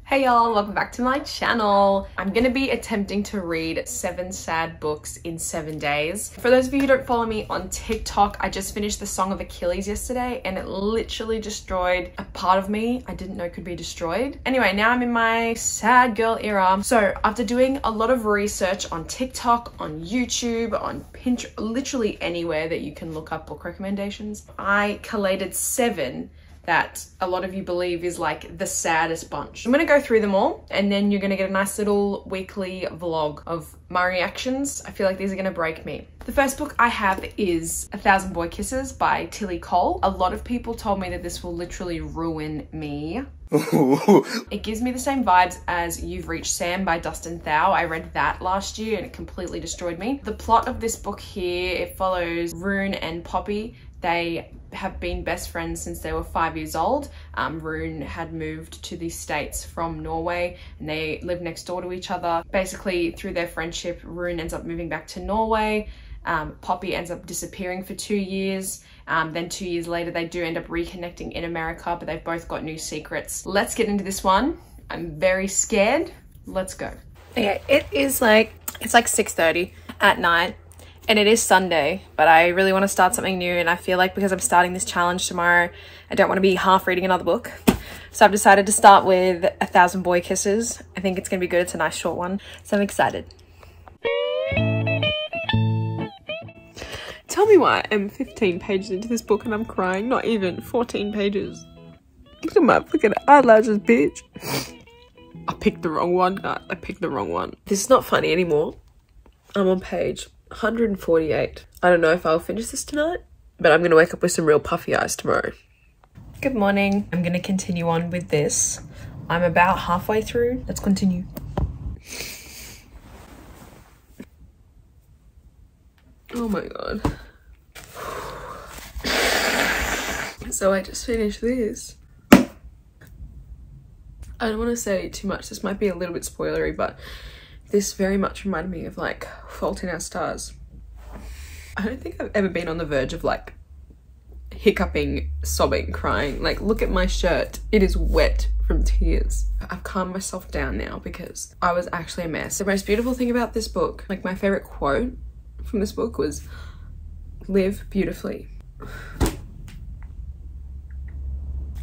Hey y'all, welcome back to my channel. I'm gonna be attempting to read 7 sad books in 7 days. For those of you who don't follow me on TikTok, I just finished the Song of Achilles yesterday and it literally destroyed a part of me I didn't know could be destroyed. Anyway, now I'm in my sad girl era. So after doing a lot of research on TikTok, on YouTube, on Pinterest, literally anywhere that you can look up book recommendations, I collated 7 that a lot of you believe is like the saddest bunch. I'm gonna go through them all and then you're gonna get a nice little weekly vlog of my reactions. I feel like these are gonna break me. The first book I have is 1,000 Boy Kisses by Tilly Cole. A lot of people told me that this will literally ruin me. It gives me the same vibes as You've Reached Sam by Dustin Thau. I read that last year and it completely destroyed me. The plot of this book here, it follows Rune and Poppy. They have been best friends since they were 5 years old. Rune had moved to the States from Norway and they live next door to each other. Basically, through their friendship, Rune ends up moving back to Norway. Poppy ends up disappearing for 2 years. Then 2 years later, they do end up reconnecting in America, but they've both got new secrets. Let's get into this one. I'm very scared. Let's go. Okay, it's like 6:30 at night. And it is Sunday, but I really want to start something new, and I feel like because I'm starting this challenge tomorrow, I don't want to be half reading another book. So I've decided to start with 1,000 Boy Kisses. I think it's going to be good. It's a nice short one. So I'm excited. Tell me why I'm 15 pages into this book and I'm crying. Not even 14 pages. Look at my fucking eyelashes, bitch. I picked the wrong one. I picked the wrong one. This is not funny anymore. I'm on page 148. I don't know if I'll finish this tonight, but I'm gonna wake up with some real puffy eyes tomorrow. Good morning. I'm gonna continue on with this. I'm about halfway through. Let's continue. Oh my god. So I just finished this. I don't want to say too much. This might be a little bit spoilery, but this very much reminded me of like Fault in Our Stars. I don't think I've ever been on the verge of like hiccuping, sobbing, crying. Like, look at my shirt. It is wet from tears. I've calmed myself down now because I was actually a mess. The most beautiful thing about this book, like my favorite quote from this book was, "Live beautifully."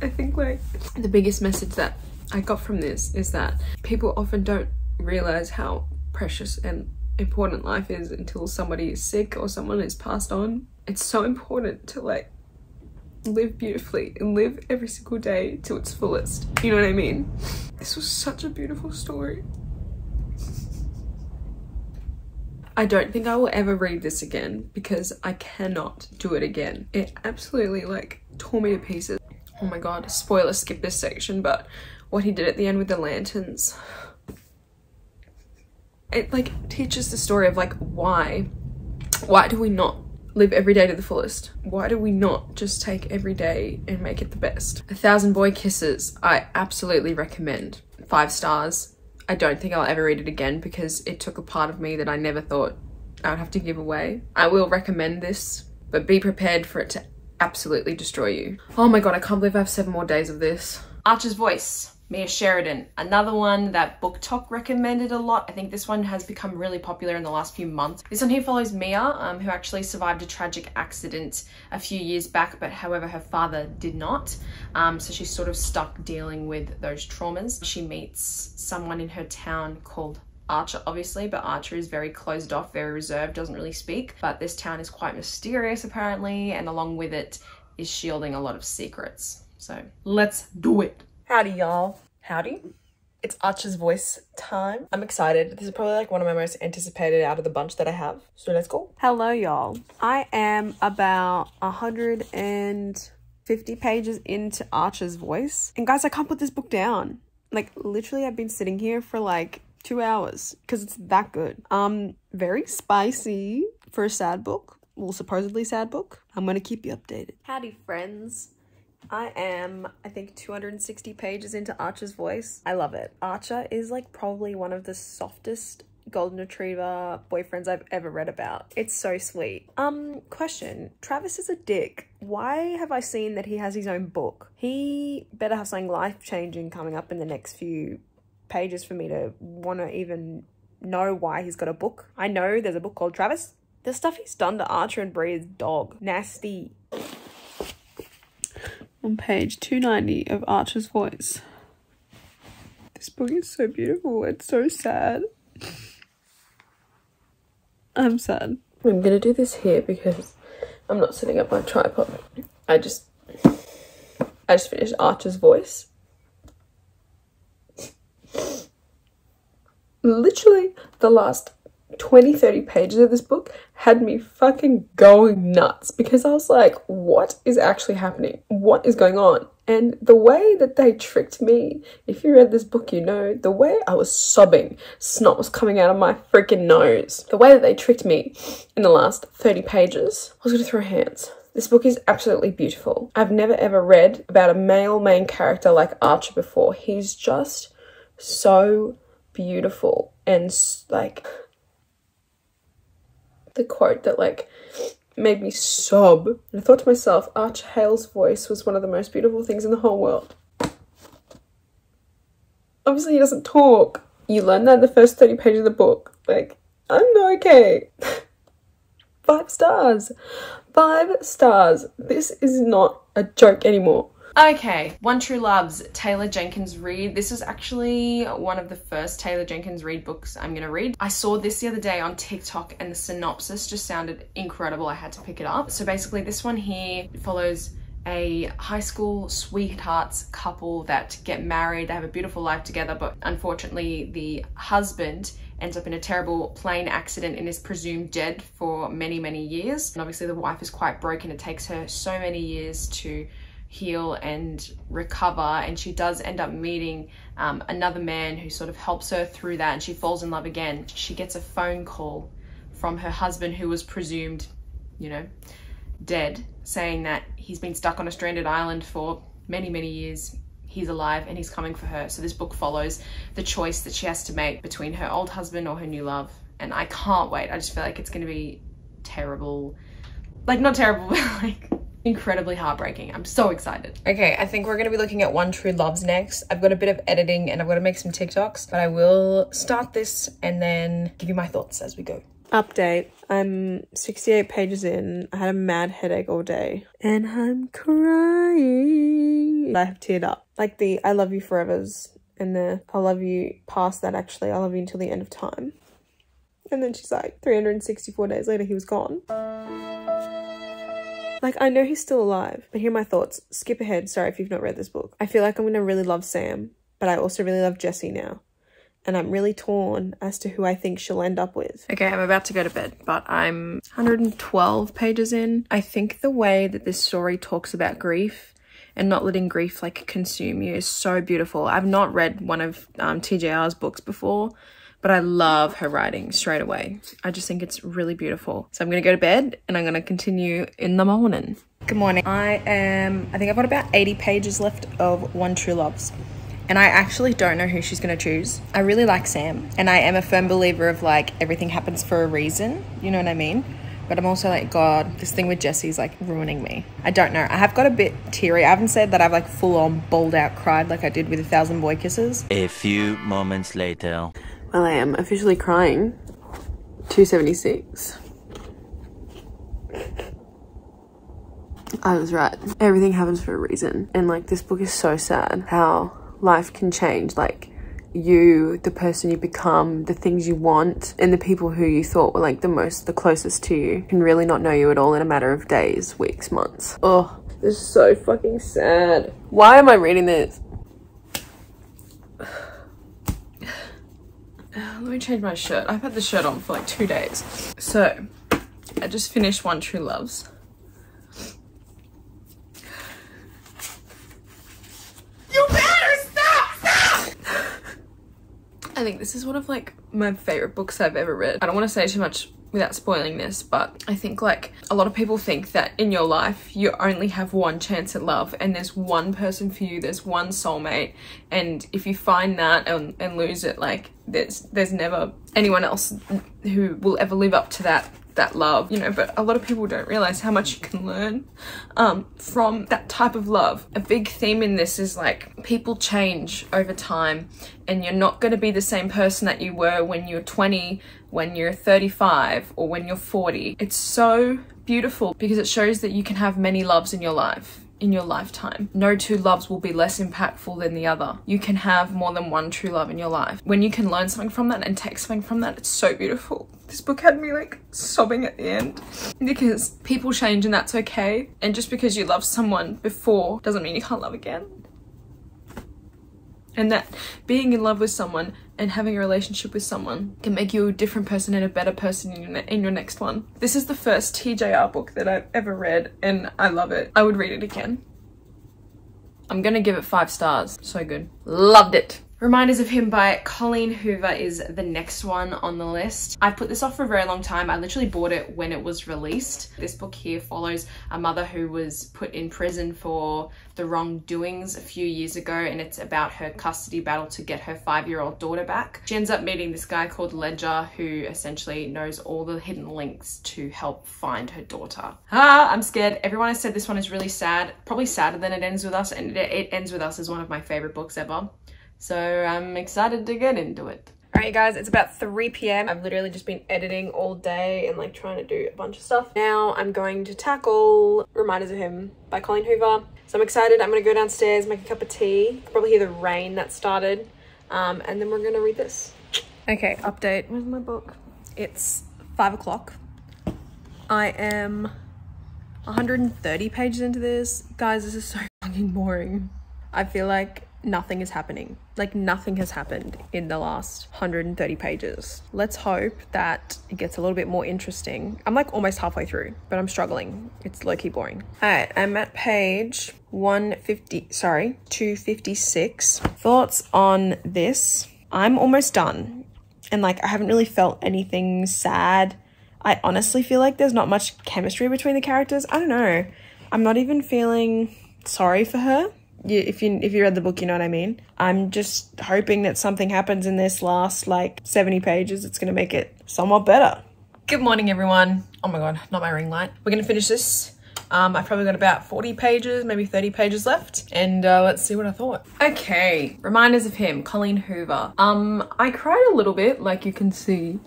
I think like the biggest message that I got from this is that people often don't realize how precious and important life is until somebody is sick or someone is passed on. It's so important to like live beautifully and live every single day to its fullest. You know what I mean? This was such a beautiful story. I don't think I will ever read this again because I cannot do it again. It absolutely like tore me to pieces. Oh my god, spoiler, skip this section, but what he did at the end with the lanterns, it like teaches the story of like why do we not live every day to the fullest? Why do we not just take every day and make it the best? 1,000 Boy Kisses, I absolutely recommend. 5 stars. I don't think I'll ever read it again because it took a part of me that I never thought I would have to give away. I will recommend this, but be prepared for it to absolutely destroy you. Oh my god, I can't believe I have 7 more days of this. Archer's Voice, Mia Sheridan. Another one that Book Talk recommended a lot. I think this one has become really popular in the last few months. This one here follows Mia, who actually survived a tragic accident a few years back, but however her father did not. So she's sort of stuck dealing with those traumas. She meets someone in her town called Archer, obviously, but Archer is very closed off, very reserved, doesn't really speak. But this town is quite mysterious apparently, and along with it is shielding a lot of secrets. So let's do it. Howdy y'all. Howdy. It's Archer's Voice time. I'm excited. This is probably like one of my most anticipated out of the bunch that I have. So let's go. Hello y'all. I am about 150 pages into Archer's Voice. And guys, I can't put this book down. Like literally I've been sitting here for like 2 hours because it's that good. Very spicy for a sad book. Well, supposedly sad book. I'm gonna keep you updated. Howdy friends. I am, I think, 260 pages into Archer's Voice. I love it. Archer is like probably one of the softest golden retriever boyfriends I've ever read about. It's so sweet. Question. Travis is a dick. Why have I seen that he has his own book? He better have something life-changing coming up in the next few pages for me to want to even know why he's got a book. I know there's a book called Travis. The stuff he's done to Archer and Bree's dog. Nasty. On page 290 of Archer's Voice. This book is so beautiful. It's so sad. I'm sad. I'm gonna do this here because I'm not setting up my tripod. I just finished Archer's Voice. Literally the last 20-30 pages of this book had me fucking going nuts because I was like, what is actually happening? What is going on? And the way that they tricked me, if you read this book, you know, the way I was sobbing, snot was coming out of my freaking nose. The way that they tricked me in the last 30 pages, I was gonna throw hands. This book is absolutely beautiful. I've never ever read about a male main character like Archer before. He's just so beautiful, and like the quote that like made me sob, and I thought to myself, Archer Hale's voice was one of the most beautiful things in the whole world. Obviously he doesn't talk. You learn that in the first 30 pages of the book. Like, I'm not okay. 5 stars. 5 stars. This is not a joke anymore. Okay, One True Love's Taylor Jenkins Reid. This is actually one of the first Taylor Jenkins Reid books I'm gonna read. I saw this the other day on TikTok and the synopsis just sounded incredible. I had to pick it up. So basically this one here follows a high school sweethearts couple that get married. They have a beautiful life together, but unfortunately the husband ends up in a terrible plane accident and is presumed dead for many, many years. And obviously the wife is quite broken. It takes her so many years to heal and recover, and she does end up meeting another man who sort of helps her through that, and she falls in love again. She gets a phone call from her husband, who was presumed, you know, dead, saying that he's been stuck on a stranded island for many, many years. He's alive and he's coming for her. So this book follows the choice that she has to make between her old husband or her new love, and I can't wait. I just feel like it's gonna be terrible. Like, not terrible, but like incredibly heartbreaking. I'm so excited. Okay, I think we're gonna be looking at One True Love's next. I've got a bit of editing and I've got to make some TikToks, but I will start this and then give you my thoughts as we go. Update. I'm 68 pages in. I had a mad headache all day and I'm crying. I have teared up. Like the I love you forevers and the I love you past that, actually. I love you until the end of time. And then she's like, 364 days later, he was gone. Like, I know he's still alive, but here are my thoughts. Skip ahead, sorry if you've not read this book. I feel like I'm gonna really love Sam, but I also really love Jessie now. And I'm really torn as to who I think she'll end up with. Okay, I'm about to go to bed, but I'm 112 pages in. I think the way that this story talks about grief and not letting grief like consume you is so beautiful. I've not read one of TJR's books before, but I love her writing straight away. I just think it's really beautiful. So I'm gonna go to bed and I'm gonna continue in the morning. Good morning. I think I've got about 80 pages left of One True Love's. And I actually don't know who she's gonna choose. I really like Sam. And I am a firm believer of like, everything happens for a reason. You know what I mean? But I'm also like, God, this thing with Jessie is like ruining me. I don't know. I have got a bit teary. I haven't said that I've like full on bawled out cried like I did with 1,000 Boy Kisses. A few moments later. Well, I am officially crying. 276. I was right. Everything happens for a reason. And like, this book is so sad how life can change. Like, you, the person you become, the things you want, and the people who you thought were like the closest to you can really not know you at all in a matter of days, weeks, months. Oh, this is so fucking sad. Why am I reading this? Let me change my shirt. I've had the shirt on for like 2 days. So, I just finished One True Love's. You better stop! I think this is one of like my favorite books I've ever read. I don't want to say too much without spoiling this, but I think like a lot of people think that in your life you only have one chance at love and there's one person for you, there's one soulmate, and if you find that and lose it, like there's never anyone else who will ever live up to that that love, you know, but a lot of people don't realize how much you can learn from that type of love. A big theme in this is like people change over time, and you're not going to be the same person that you were when you're 20, when you're 35, or when you're 40. It's so beautiful because it shows that you can have many loves in your life. In your lifetime. No two loves will be less impactful than the other. You can have more than one true love in your life. When you can learn something from that and take something from that, it's so beautiful. This book had me like sobbing at the end because people change and that's okay. And just because you loved someone before doesn't mean you can't love again. And that being in love with someone and having a relationship with someone can make you a different person and a better person in your next one. This is the first TJR book that I've ever read and I love it. I would read it again. I'm gonna give it 5 stars. So good. Loved it. Reminders of Him by Colleen Hoover is the next one on the list. I put this off for a very long time. I literally bought it when it was released. This book here follows a mother who was put in prison for the wrongdoings a few years ago, and it's about her custody battle to get her 5-year-old daughter back. She ends up meeting this guy called Ledger who essentially knows all the hidden links to help find her daughter. I'm scared. Everyone has said this one is really sad, probably sadder than It Ends With Us, and It Ends With Us is one of my favorite books ever. So I'm excited to get into it. Alright guys, it's about 3 p.m. I've literally just been editing all day and like trying to do a bunch of stuff. Now I'm going to tackle Reminders of Him by Colleen Hoover. So I'm excited. I'm going to go downstairs, make a cup of tea, probably hear the rain that started, and then we're going to read this. Okay, update. Where's my book? It's 5 o'clock. I am 130 pages into this. Guys, this is so fucking boring. I feel like nothing is happening. Like nothing has happened in the last 130 pages. Let's hope that it gets a little bit more interesting. I'm like almost halfway through, but I'm struggling. It's low-key boring. All right, I'm at page 256. Thoughts on this. I'm almost done. And like, I haven't really felt anything sad. I honestly feel like there's not much chemistry between the characters. I don't know. I'm not even feeling sorry for her. If you read the book, you know what I mean. I'm just hoping that something happens in this last like 70 pages. It's going to make it somewhat better. Good morning, everyone. Oh my God, not my ring light. We're going to finish this. I've probably got about 40 pages, maybe 30 pages left. And let's see what I thought. Okay, Reminders of Him, Colleen Hoover. I cried a little bit, like you can see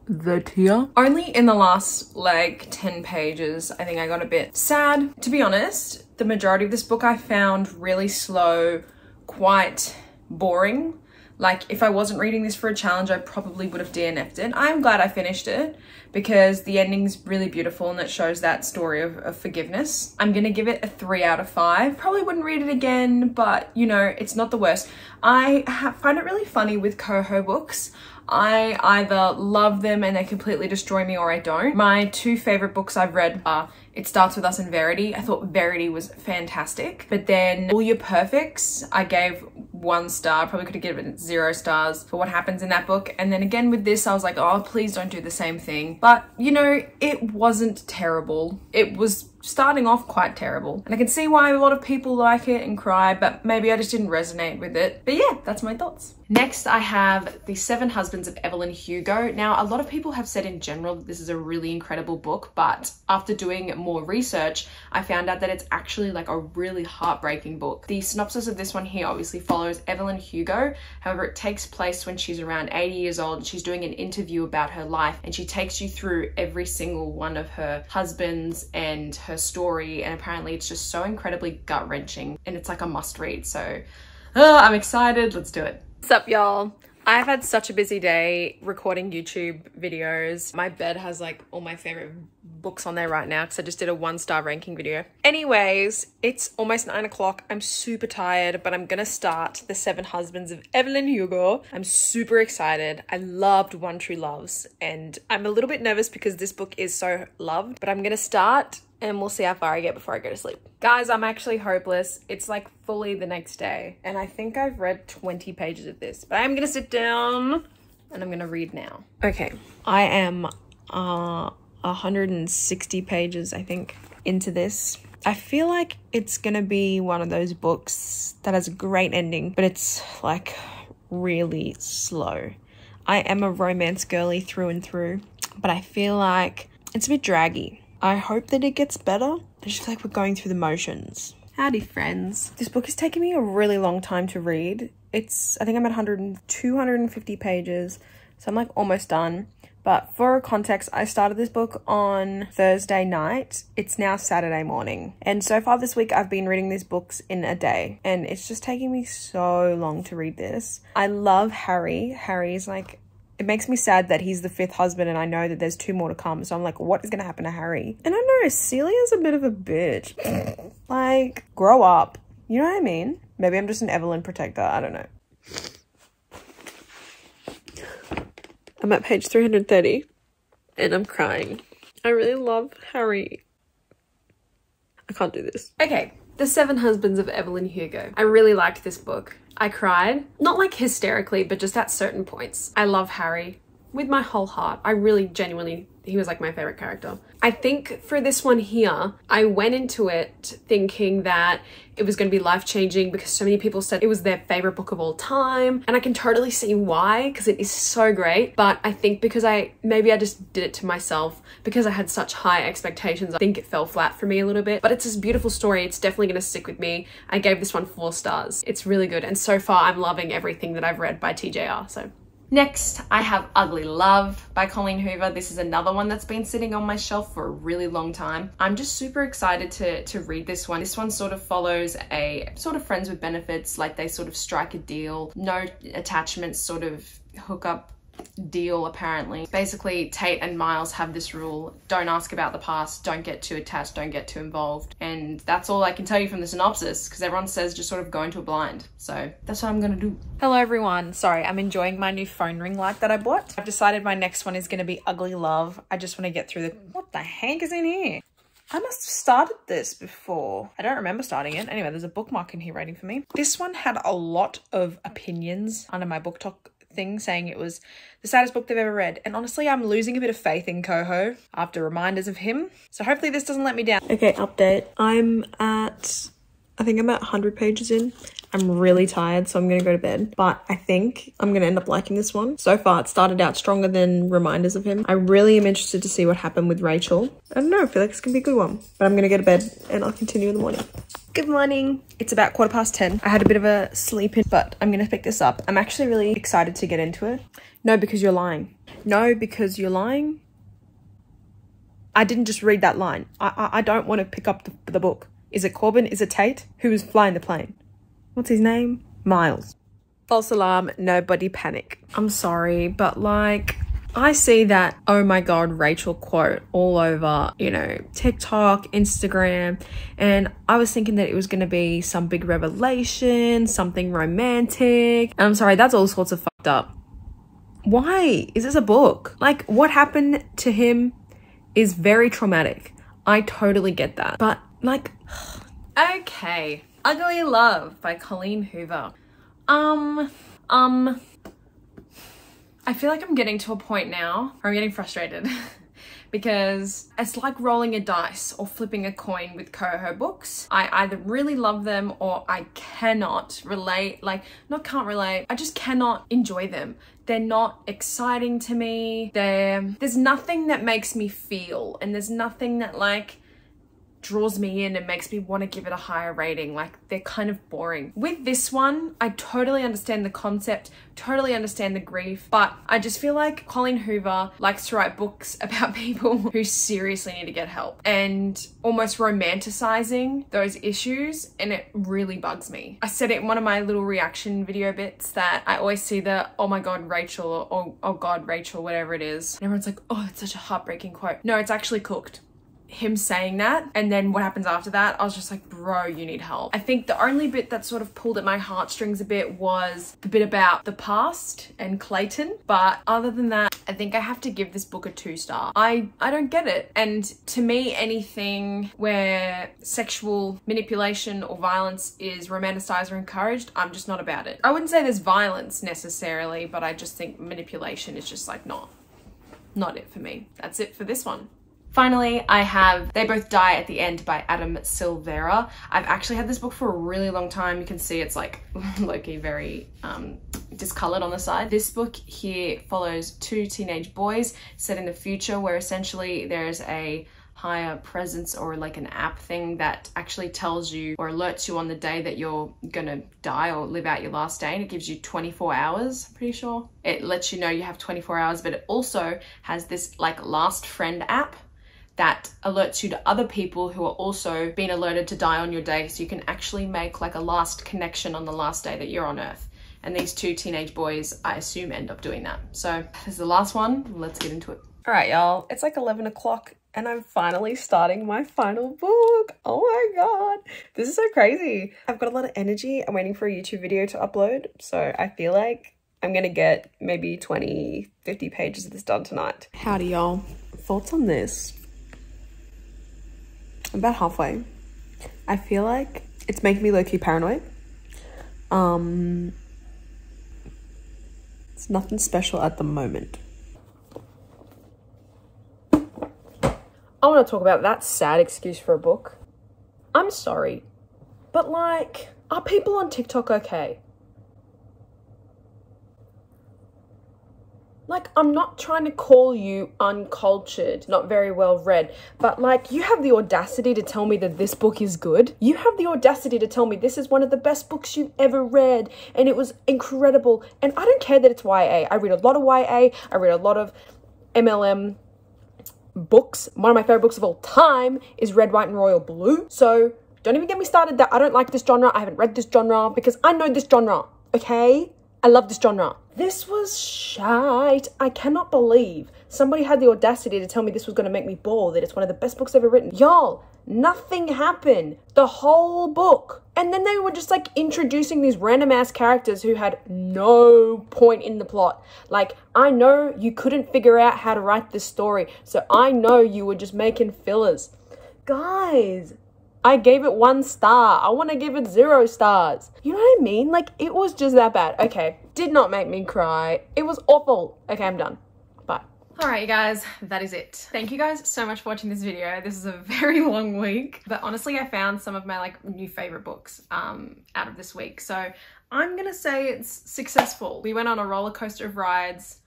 the tear. Only in the last like 10 pages, I think I got a bit sad. To be honest, the majority of this book I found really slow, quite boring. Like if I wasn't reading this for a challenge, I probably would have DNF'd it. I'm glad I finished it because the ending's really beautiful and it shows that story of forgiveness. I'm gonna give it a 3 out of 5. Probably wouldn't read it again, but you know, it's not the worst. I find it really funny with Coho books. I either love them and they completely destroy me or I don't. My 2 favorite books I've read are It Starts With Us and Verity. I thought Verity was fantastic. But then All Your Perfects, I gave 1 star. Probably could have given it 0 stars for what happens in that book. And then again with this, I was like, oh, please don't do the same thing. But you know, it wasn't terrible. It was starting off quite terrible. And I can see why a lot of people like it and cry, but maybe I just didn't resonate with it. But yeah, that's my thoughts. Next, I have The 7 Husbands of Evelyn Hugo. Now, a lot of people have said in general that this is a really incredible book, but after doing more research, I found out that it's actually like a really heartbreaking book. The synopsis of this one here obviously follows Evelyn Hugo. However, it takes place when she's around 80 years old. She's doing an interview about her life and she takes you through every single one of her husbands and her story, and apparently it's just so incredibly gut-wrenching and it's like a must read. So I'm excited. Let's do it. What's up, y'all? I've had such a busy day recording YouTube videos. My bed has like all my favorite books on there right now because I just did a 1-star ranking video. Anyways, it's almost 9 o'clock. I'm super tired, but I'm gonna start The 7 Husbands of Evelyn Hugo. I'm super excited. I loved One True Loves and I'm a little bit nervous because this book is so loved, but I'm gonna start and we'll see how far I get before I go to sleep. Guys, I'm actually hopeless. It's like fully the next day and I think I've read 20 pages of this, but I'm gonna sit down and I'm gonna read now. Okay, I am 160 pages, I think, into this. I feel like it's gonna be one of those books that has a great ending, but it's like really slow. I am a romance girly through and through, but I feel like It's a bit draggy. I hope that it gets better. I just feel like we're going through the motions. Howdy, friends. This book has taken me a really long time to read. I think I'm at 250 pages, so I'm like almost done. But for context, I started this book on Thursday night. It's now Saturday morning. And so far this week, I've been reading these books in a day. And it's just taking me so long to read this. I love Harry. Harry's like, it makes me sad that he's the 5th husband and I know that there's 2 more to come. So I'm like, what is going to happen to Harry? And I know Celia's a bit of a bitch. Like, grow up. You know what I mean? Maybe I'm just an Evelyn protector. I don't know. I'm at page 330 and I'm crying. I really love Harry. I can't do this. Okay, The 7 Husbands of Evelyn Hugo. I really liked this book. I cried, not like hysterically, but just at certain points. I love Harry with my whole heart. I really genuinely, he was like my favorite character. I think for this one here, I went into it thinking that it was going to be life-changing because so many people said it was their favorite book of all time. And I can totally see why, because it is so great. But I think because maybe I just did it to myself because I had such high expectations. I think it fell flat for me a little bit, but it's this beautiful story. It's definitely going to stick with me. I gave this one 4 stars. It's really good. And so far I'm loving everything that I've read by TJR, so. Next, I have Ugly Love by Colleen Hoover. This is another one that's been sitting on my shelf for a really long time. I'm just super excited to read this one. This one sort of follows a sort of friends with benefits, like they sort of strike a deal, no attachments sort of hook up deal apparently. Basically, Tate and Miles have this rule: don't ask about the past, don't get too attached, don't get too involved. And that's all I can tell you from the synopsis, because everyone says just sort of go into a blind. So that's what I'm gonna do. Hello everyone. Sorry, I'm enjoying my new phone ring light that I bought. I've decided my next one is gonna be Ugly Love. I just want to get through the... What the heck is in here? I must have started this before. I don't remember starting it. Anyway, there's a bookmark in here waiting for me. This one had a lot of opinions under my book talk thing saying it was the saddest book they've ever read, and honestly I'm losing a bit of faith in Coho after reminders of him, so hopefully this doesn't let me down. Okay, update. I think I'm at 100 pages in. I'm really tired, so I'm gonna go to bed, but I think I'm gonna end up liking this one. So far it started out stronger than reminders of him. I really am interested to see what happened with Rachel. I don't know, I feel like it's gonna be a good one, but I'm gonna go to bed and I'll continue in the morning. Good morning. It's about 10:15. I had a bit of a sleep in, but I'm gonna pick this up. I'm actually really excited to get into it. No, because you're lying. No, because you're lying. I didn't just read that line. I don't want to pick up the book. Is it Corbin? Is it Tate? Who was flying the plane? What's his name? Miles. False alarm, nobody panic. I'm sorry, but like, I see that oh my god Rachel quote all over, you know, TikTok, Instagram, and I was thinking that it was going to be some big revelation, something romantic. And I'm sorry, that's all sorts of fucked up. Why is this a book? Like, what happened to him is very traumatic. I totally get that, but like, okay. Ugly Love by Colleen Hoover. I feel like I'm getting to a point now where I'm getting frustrated because it's like rolling a dice or flipping a coin with Coho books. I either really love them or I cannot relate, can't relate, I just cannot enjoy them. They're not exciting to me. There's nothing that makes me feel, and there's nothing that like draws me in and makes me want to give it a higher rating. Like, they're kind of boring. With this one, I totally understand the concept, totally understand the grief, but I just feel like Colleen Hoover likes to write books about people who seriously need to get help and almost romanticizing those issues, and it really bugs me. I said it in one of my little reaction video bits that I always see the oh my god Rachel or oh god Rachel, whatever it is, and everyone's like, oh, it's such a heartbreaking quote. No, it's actually cooked. Him saying that and then what happens after that, I was just like, bro, you need help. I think the only bit that sort of pulled at my heartstrings a bit was the bit about the past and Clayton, but other than that, I think I have to give this book a 2-star. I don't get it, and to me anything where sexual manipulation or violence is romanticized or encouraged, I'm just not about it. I wouldn't say there's violence necessarily, but I just think manipulation is just like not it for me. That's it for this one. Finally, I have They Both Die at the End by Adam Silvera. I've actually had this book for a really long time. You can see it's like low-key very discolored on the side. This book here follows two teenage boys set in the future where essentially there's a higher presence or like an app thing that actually tells you or alerts you on the day that you're gonna die or live out your last day, and it gives you 24 hours, I'm pretty sure. It lets you know you have 24 hours, but it also has this like last friend app that alerts you to other people who are also being alerted to die on your day, so you can actually make like a last connection on the last day that you're on Earth. And these two teenage boys, I assume, end up doing that. So this is the last one. Let's get into it. All right, y'all, it's like 11 o'clock and I'm finally starting my final book. Oh my God, this is so crazy. I've got a lot of energy. I'm waiting for a YouTube video to upload. So I feel like I'm gonna get maybe 20, 50 pages of this done tonight. Howdy, y'all. Thoughts on this? I'm about halfway. I feel like it's making me low-key paranoid. It's nothing special at the moment. I want to talk about that sad excuse for a book. I'm sorry, but like, are people on TikTok okay? Like, I'm not trying to call you uncultured, not very well read, but like, you have the audacity to tell me that this book is good. You have the audacity to tell me this is one of the best books you've ever read and it was incredible. And I don't care that it's YA. I read a lot of YA. I read a lot of MLM books. One of my favorite books of all time is Red, White and Royal Blue. So don't even get me started that I don't like this genre. I haven't read this genre because I know this genre, okay? I love this genre. This was shite. I cannot believe somebody had the audacity to tell me this was going to make me bore, that it's one of the best books ever written. Y'all, nothing happened the whole book. And then they were just like introducing these random ass characters who had no point in the plot. Like, I know you couldn't figure out how to write this story, so I know you were just making fillers. Guys, I gave it 1 star. I want to give it 0 stars. You know what I mean? Like, it was just that bad. Okay, did not make me cry. It was awful. Okay, I'm done. Bye. All right, you guys, that is it. Thank you guys so much for watching this video. This is a very long week, but honestly, I found some of my like new favorite books out of this week. So I'm gonna say it's successful. We went on a roller coaster of rides.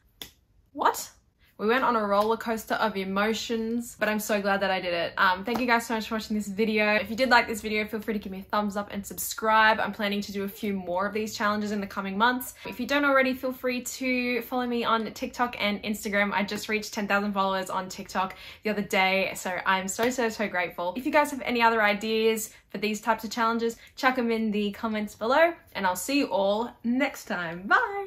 What? We went on a roller coaster of emotions, but I'm so glad that I did it. Thank you guys so much for watching this video. If you did like this video, feel free to give me a thumbs up and subscribe. I'm planning to do a few more of these challenges in the coming months. If you don't already, feel free to follow me on TikTok and Instagram. I just reached 10,000 followers on TikTok the other day, so I'm so grateful. If you guys have any other ideas for these types of challenges, chuck them in the comments below, and I'll see you all next time. Bye!